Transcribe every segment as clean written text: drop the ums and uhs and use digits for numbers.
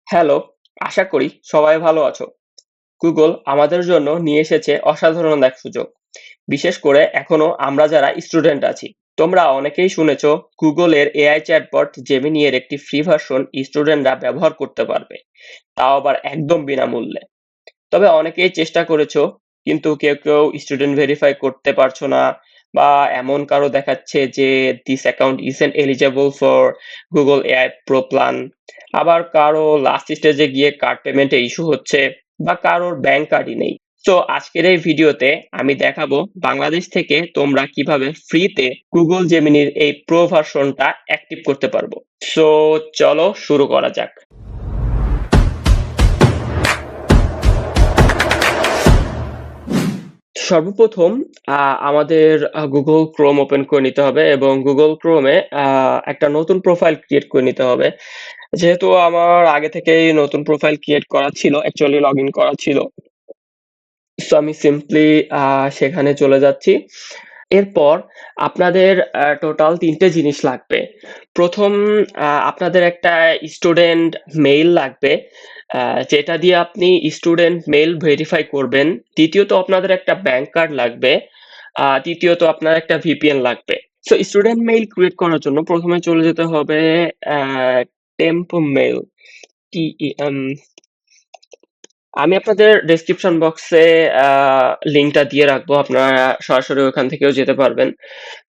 Hello, আশা করি সবাই ভালো আছো। গুগল আমাদের জন্য নিয়ে এসেছে অসাধারণ এক সুযোগ। বিশেষ করে এখনো আমরা যারা স্টুডেন্ট আছি। তোমরা অনেকেই শুনেছো গুগলের এআই চ্যাটবট জেমিনি এর একটি ফ্রি ভার্সন স্টুডেন্টরা ব্যবহার করতে পারবে। তাও আবার একদম বিনামূল্যে। তবে অনেকেই চেষ্টা করেছো কিন্তু কেউ স্টুডেন্ট ভেরিফাই করতে পারছো না বা এমন কারো দেখাচ্ছে যে this account isn't eligible for Google AI pro plan. আবার কারো লাস্ট স্টেজে গিয়ে কার্ড পেমেন্টে ইস্যু হচ্ছে বা কারোর ব্যাংক কার্ডই নেই। তো আজকের এই ভিডিওতে আমি দেখাবো বাংলাদেশ থেকে তোমরা কিভাবে ফ্রিতে গুগল জেমিনির এই প্রো ভার্সনটা অ্যাক্টিভ করতে পারবো। সো চলো শুরু করা যাক। সর্বপ্রথম আমাদের Google Chrome ওপেন করে নিতে হবে এবং Google Chrome এ একটা নতুন প্রোফাইল ক্রিয়েট করে নিতে হবে। যেহেতু আমার আগে থেকেই নতুন প্রোফাইল ক্রিয়েট করা ছিল, অ্যাকচুয়ালি লগইন করা ছিল। সো আমি সিম্পলি সেখানে চলে যাচ্ছি। এরপর আপনাদের টোটাল ৩ টে জিনিস লাগবে। ১ম আপনাদের একটা স্টুডেন্ট মেইল লাগবে, যেটা দিয়ে আপনি স্টুডেন্ট মেইল ভেরিফাই করবেন। দ্বিতীয়ত আপনাদের একটা ব্যাংক কার্ড লাগবে। তৃতীয়ত আপনার একটা VPN লাগবে। সো স্টুডেন্ট মেইল ক্রিয়েট করার জন্য ১ম এ চলে যেতে হবে অ্যা টেম্প মেইল, TEM। আমি আপনাদের ডেসক্রিপশন বক্সে লিংকটা দিয়ে রাখবো। আপনারা সরাসরি ওখান থেকেও যেতে পারবেন।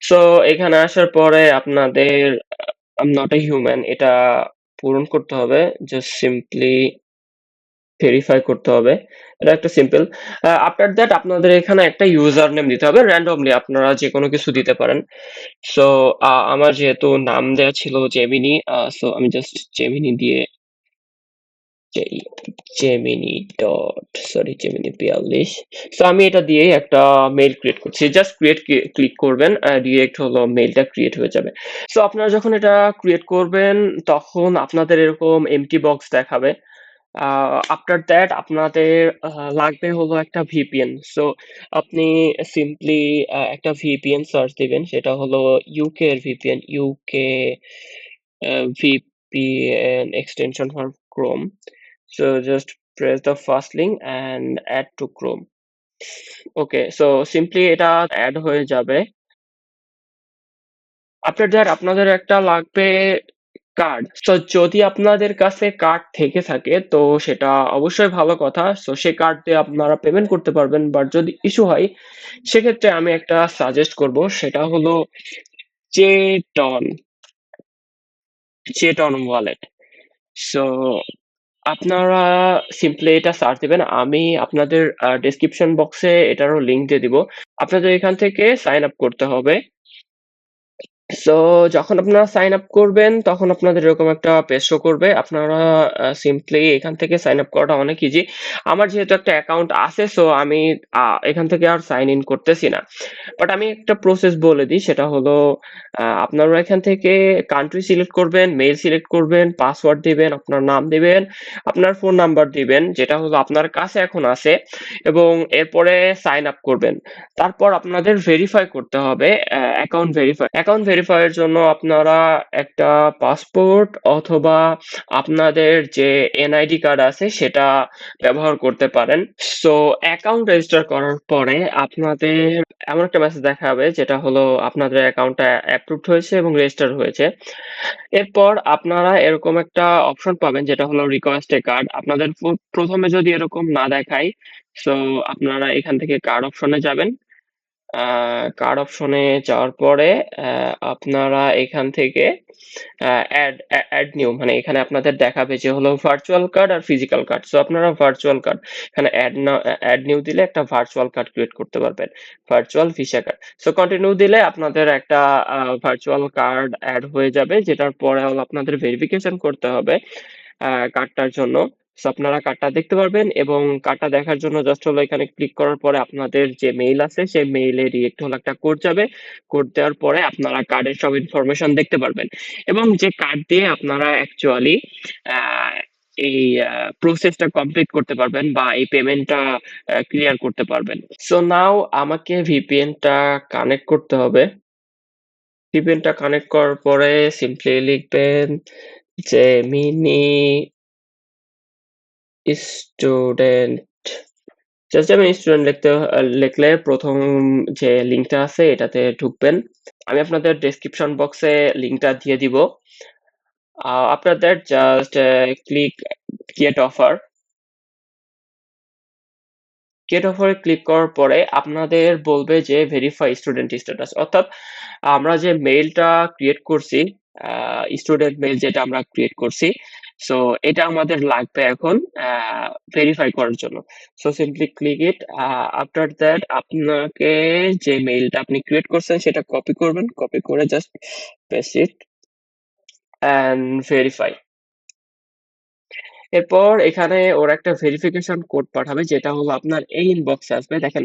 সো এখানে আসার পরে আপনাদের I'm not a human এটা পূরণ করতে হবে। জাস্ট সিম্পলি ভেরিফাই করতে হবে। এটা একটা সিম্পল। আফটার দ্যাট আপনাদের এখানে একটা ইউজার নেম দিতে হবে। র‍্যান্ডমলি আপনারা যেকোনো কিছু দিতে পারেন। সো আমার যেহেতু নাম দেয়া ছিল জেমিনি, সো আমি জাস্ট জেমিনি দিয়ে জে জেমিনি জেমিনি ৪২। সো আমি এটা দিয়েই একটা মেইল ক্রিয়েট করছি। জাস্ট ক্রিয়েট ক্লিক করবেন, ডিরেক্ট হলো মেইলটা ক্রিয়েট হয়ে যাবে। সো আপনারা যখন এটা ক্রিয়েট করবেন তখন আপনাদের এরকম এম্পটি বক্স দেখাবে। আফটার দ্যাট আপনাদের লাগবে হলো একটা VPN। সো আপনি সিম্পলি একটা VPN সার্চ দিবেন। সেটা হলো UK এর VPN, UK VPN extension for Chrome. So just press the first link and add to Chrome. Okay, so simply এটা এড হয়ে যাবে। আফটার দ্যাট আপনাদের একটা লাগবে কার্ড। সো যদি আপনাদের কাছে কার্ড থেকে থাকে তো সেটা অবশ্যই ভালো কথা। সো সেই কার্ড দিয়ে আপনারা পেমেন্ট করতে পারবেন। বাট যদি ইস্যু হয় সেক্ষেত্রে আমি একটা সাজেস্ট করব, সেটা হলো চেটন, চেটন ওয়ালেট। সো আপনারা সিম্পলি এটা সার্চ দিবেন। আমি আপনাদের ডেসক্রিপশন বক্সে এটারও লিংক দিয়ে দিব। আপনাদের এখান থেকে সাইন আপ করতে হবে। সো যখন আপনারা সাইন আপ করবেন তখন আপনাদের এরকম একটা পেজ শো করবে। আপনারা সিম্পলি এখান থেকে সাইন আপ করাটা অনেক ইজি। আমার যেহেতু একটা অ্যাকাউন্ট আছে সো আমি এখান থেকে আর সাইন ইন করতেছি না। বাট আমি একটা প্রসেস বলে দিই, সেটা হলো আপনারা এখান থেকে কান্ট্রি সিলেক্ট করবেন, মেইল সিলেক্ট করবেন, পাসওয়ার্ড দিবেন, আপনার নাম দিবেন, আপনার ফোন নাম্বার দিবেন যেটা হলো আপনার কাছে এখন আছে এবং এরপরে সাইন আপ করবেন। তারপর আপনাদের ভেরিফাই করতে হবে, অ্যাকাউন্ট ভেরিফাই। অ্যাকাউন্ট ভেরিফাই এর জন্য আপনারা একটা পাসপোর্ট অথবা আপনাদের যে এনআইডি কার্ড আছে সেটা ব্যবহার করতে পারেন। সো অ্যাকাউন্ট রেজিস্টার করার পরে আপনাদের এমন একটা মেসেজ দেখাবে যেটা হলো আপনাদের অ্যাকাউন্টটা অ্যাপ্রুভড হয়েছে এবং রেজিস্টার হয়েছে। এরপর আপনারা এরকম একটা অপশন পাবেন যেটা হলো রিকোয়েস্ট এ কার্ড। আপনাদের প্রথমে যদি এরকম না দেখায় সো আপনারা এখান থেকে কার্ড অপশনে যাবেন। কার্ড অপশনে যাওয়ার পরে আপনারা এখান থেকে অ্যাড নিউ মানে এখানে আপনাদের দেখাবে যে হলো ভার্চুয়াল কার্ড আর ফিজিক্যাল কার্ড। সো আপনারা ভার্চুয়াল কার্ড এখানে অ্যাড নিউ দিলে একটা ভার্চুয়াল কার্ড ক্রিয়েট করতে পারবেন। Virtual visa card. So continue দিলে আপনাদের একটা ভার্চুয়াল কার্ড অ্যাড হয়ে যাবে, যেটার পরে হলো আপনাদের ভেরিফিকেশন করতে হবে কার্ডটার জন্য। সো আপনারা কার্ডটা দেখতে পারবেন এবং কার্ডটা দেখার জন্য জাস্ট হলো এখানে ক্লিক করার পরে আপনাদের যে মেইল আছে সেই মেইলে ডিরেক্ট হলো একটা কোড যাবে। কোড দেওয়ার পরে আপনারা কার্ডের সব ইনফরমেশন দেখতে পারবেন এবং যে কার্ড দিয়ে আপনারা অ্যাকচুয়ালি এই প্রসেসটা কমপ্লিট করতে পারবেন বা এই পেমেন্টটা ক্লিয়ার করতে পারবেন। সো নাও আমাকে ভিপিএনটা কানেক্ট করতে হবে। ভিপিএনটা কানেক্ট করার পরে সিম্পলি লিখবেন জেমিনি স্টুডেন্ট জাস্ট আমি স্টুডেন্ট লিখলে ১ম যে লিঙ্কটা আছে এটাতে ঢুকবেন। আমি আপনাদের ডেসক্রিপশন বক্সে লিঙ্কটা দিয়ে দিব। After that just click get offer. Get অফারে ক্লিক করার পরে আপনাদের বলবে যে ভেরিফাই স্টুডেন্ট স্ট্যাটাস, অর্থাৎ আমরা যে মেইলটা ক্রিয়েট করছি, স্টুডেন্ট মেইল যেটা আমরা ক্রিয়েট করছি, সো এটা আমাদের লাগবে এখন ভেরিফাই করার জন্য। So simply click it. After that আপনাকে যে মেইলটা আপনি ক্রিয়েট করছেন সেটা কপি করবেন, কপি করে just paste it and verify. এরপর এখানে ওরা একটা ভেরিফিকেশন কোড পাঠাবে, যেটা হলো আপনার এই ইনবক্সে আসবে। দেখেন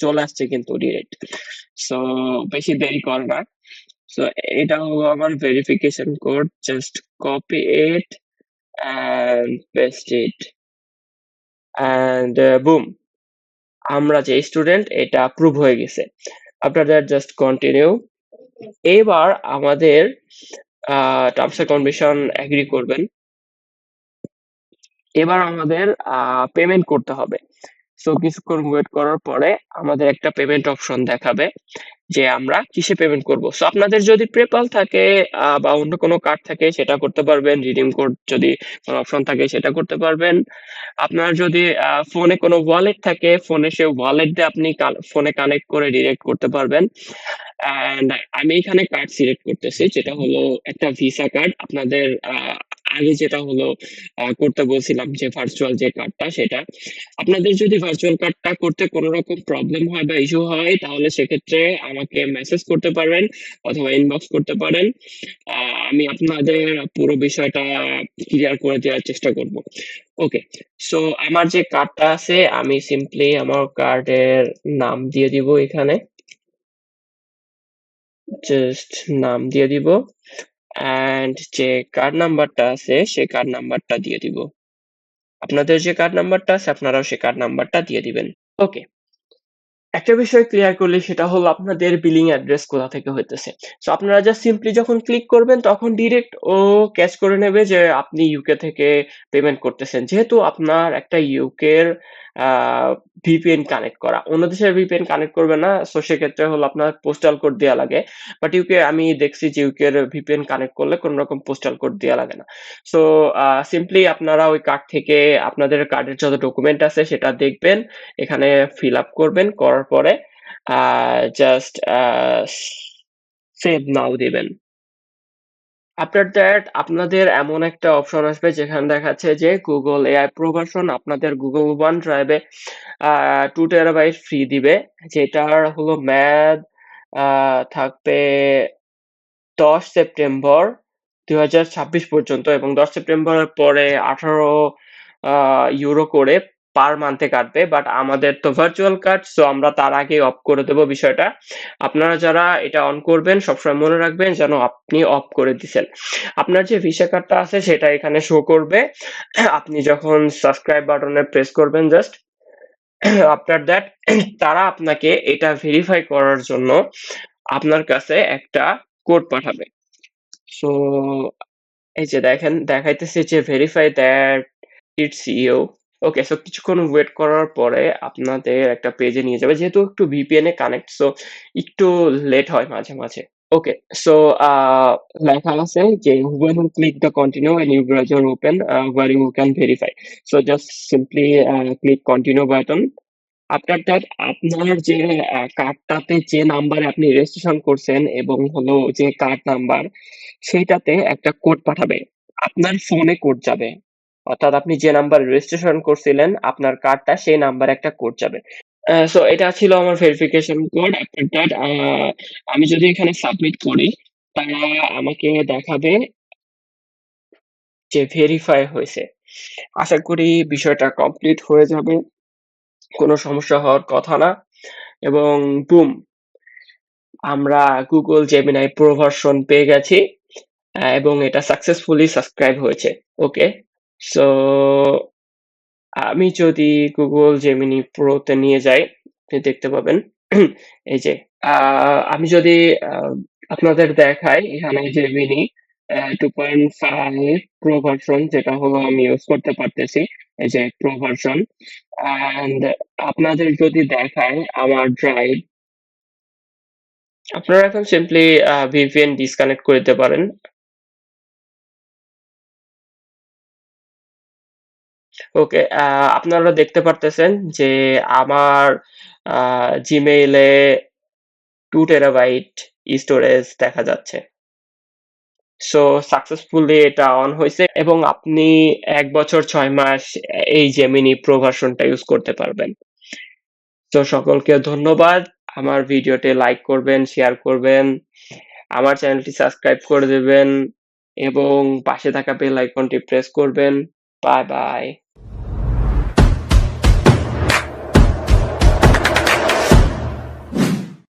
চলে আসছে কিন্তু ডিরেক্ট। সো বেশি দেরি করে না। সো এটা হলো আমার verification code, just copy it and paste it and boom, আমরা যে স্টুডেন্ট এটা প্রুভ হয়ে গেছে। After that just continue. এবার আমাদের টার্মস এন্ড কন্ডিশন এগ্রি করবেন। এবার আমাদের পেমেন্ট করতে হবে। সো কিছুক্ষণ ওয়েট করার পরে আমাদের একটা পেমেন্ট অপশন দেখাবে যে আমরা কিসে পেমেন্ট করব। সো আপনাদের যদি পেপ্যাল থাকে বা অন্য কোনো কার্ড থাকে সেটা করতে পারবেন। রিডিম কোড যদি কোনো অপশন থাকে সেটা করতে পারবেন। আপনার যদি ফোনে কোনো ওয়ালেট থাকে, ফোনে সে ওয়ালেট দিয়ে আপনি ফোনে কানেক্ট করে ডিরেক্ট করতে পারবেন। অ্যান্ড আমি এখানে কার্ড সিলেক্ট করতেছি, যেটা হলো একটা ভিসা কার্ড। আপনাদের আগে যেটা হলো করতে বলছিলাম যে ভার্চুয়াল যে কার্ডটা, সেটা আপনাদের যদি ভার্চুয়াল কার্ডটা করতে কোনো রকম প্রবলেম হয় বা ইস্যু হয় তাহলে সেক্ষেত্রে আমাকে মেসেজ করতে পারেন অথবা ইনবক্স করতে পারেন। আমি আপনাদের পুরো বিষয়টা ক্লিয়ার করে দেওয়ার চেষ্টা করব। ওকে, সো আমার যে কার্ডটা আছে আমি সিম্পলি আমার কার্ডের নাম দিয়ে দিব এখানে, জাস্ট নাম দিয়ে দিব অ্যান্ড যে কার্ড নাম্বারটা আছে সেই কার্ড নাম্বারটা দিয়ে দিব। আপনাদের যে কার্ড নাম্বারটা আছে আপনারাও সেই কার্ড নাম্বারটা দিয়ে দিবেন। ওকে, একটা বিষয় ক্লিয়ার করলে সেটা হলো আপনাদের বিলিং অ্যাড্রেস কোথা থেকে হইতেছে। সো আপনারা জাস্ট সিম্পলি যখন ক্লিক করবেন তখন ডিরেক্ট ও ক্যাচ করে নেবে যে আপনি ইউকে থেকে পেমেন্ট করতেছেন। যেহেতু আপনার একটা ইউকের ভিপিএন কানেক্ট করা, অন্য দেশের ভিপিএন কানেক্ট করবে না। সো সেক্ষেত্রে হলো আপনার পোস্টাল কোড দেওয়া লাগে। বাট ইউকে আমি দেখছি যে ইউকের ভিপিএন কানেক্ট করলে কোনো রকম পোস্টাল কোড দেওয়া লাগে না। সো সিম্পলি আপনারা ওই কার্ড থেকে আপনাদের কার্ডের যত ডকুমেন্ট আছে সেটা দেখবেন, এখানে ফিল আপ করবেন, করার পরে জাস্ট সেভ নাও দিবেন। আফটার দ্যাট আপনাদের এমন একটা অপশন আসবে যেখানে দেখাচ্ছে যে গুগল এআই প্রো ভার্সন আপনাদের গুগল ওয়ান ড্রাইভে 2 টেরাবাইট ফ্রি দিবে, যেটার হলো মেয়াদ থাকবে ১০ সেপ্টেম্বর ২০২৬ পর্যন্ত, এবং ১০ সেপ্টেম্বরের পরে ১৮ ইউরো করে পার মান্থে কাটবে। বাট আমাদের তো ভার্চুয়াল কার্ড, সো আমরা তার আগেই অফ করে দেব বিষয়টা। আপনারা যারা এটা অন করবেন সবসময় মনে রাখবেন যেন আপনি অফ করে দিছেন। আপনার যে ভিসা কার্ডটা আছে সেটা এখানে শো করবে। আপনি যখন সাবস্ক্রাইব বাটনে প্রেস করবেন জাস্ট, আফটার দ্যাট তারা আপনাকে এটা ভেরিফাই করার জন্য আপনার কাছে একটা কোড পাঠাবে। সো এই যে দেখেন দেখাইতেছে যে verify that it's you. Okay, so কিছুক্ষণ ওয়েট করার পরে আপনাদের একটা পেজে নিয়ে যাবে, যেহেতু একটু ভিপিএন এ কানেক্ট, সো একটু লেট হয় মাঝে মাঝে। ওকে, সো লেখা আছে যে when you click the continue a new browser open where you can verify, so just simply click continue button. After that আপনার যে কার্ডটাতে যে নাম্বারে আপনি রেজিস্ট্রেশন করছেন এবং হলো যে কার্ড নাম্বার, সেইটাতে একটা কোড পাঠাবে। আপনার ফোনে কোড যাবে। অর্থাৎ আপনি যে নাম্বারে রেজিস্ট্রেশন করছিলেন আপনার কার্ডটা, সেই নাম্বারে একটা কোড যাবে। সো এটা ছিল আমার ভেরিফিকেশন কোড। আফটার দ্যাট আমি যদি এখানে সাবমিট করি, তারা আমাকে দেখাবে যে ভেরিফাই হয়েছে। আশা করি বিষয়টা কমপ্লিট হয়ে যাবে। কোনো সমস্যা হওয়ার কথা না। এবং বুম, আমরা গুগল জেমিনাই প্রো ভার্সন পেয়ে গেছি এবং এটা সাকসেসফুলি সাবস্ক্রাইব হয়েছে। ওকে, সো আমি যদি গুগল জেমিনি প্রোতে নিয়ে যাই আপনি দেখতে পাবেন এই যে আমি যদি আপনাদের দেখাই এখানে জেমিনি, 2.5 প্রো ভার্সন, যেটা হলো আমি ইউজ করতে পারতেছি, এই যে প্রো ভার্সন। অ্যান্ড আপনাদের যদি দেখায় আমার ড্রাইভ, আপনারা এখন সিম্পলি VPN ডিসকানেক্ট করে দিতে পারেন। ওকে, আপনারা দেখতে পারতেছেন যে আমার Gmail এ 2 টেরাবাইট স্টোরেজ দেখা যাচ্ছে। সো সাকসেসফুলি এটা অন হইছে এবং আপনি ১ বছর ৬ মাস এই Gemini Pro ভার্সনটা ইউজ করতে পারবেন। তো সকলকে ধন্যবাদ। আমার ভিডিওতে লাইক করবেন, শেয়ার করবেন, আমার চ্যানেলটি সাবস্ক্রাইব করে দেবেন এবং পাশে থাকা বেল আইকনটি প্রেস করবেন। Bye bye.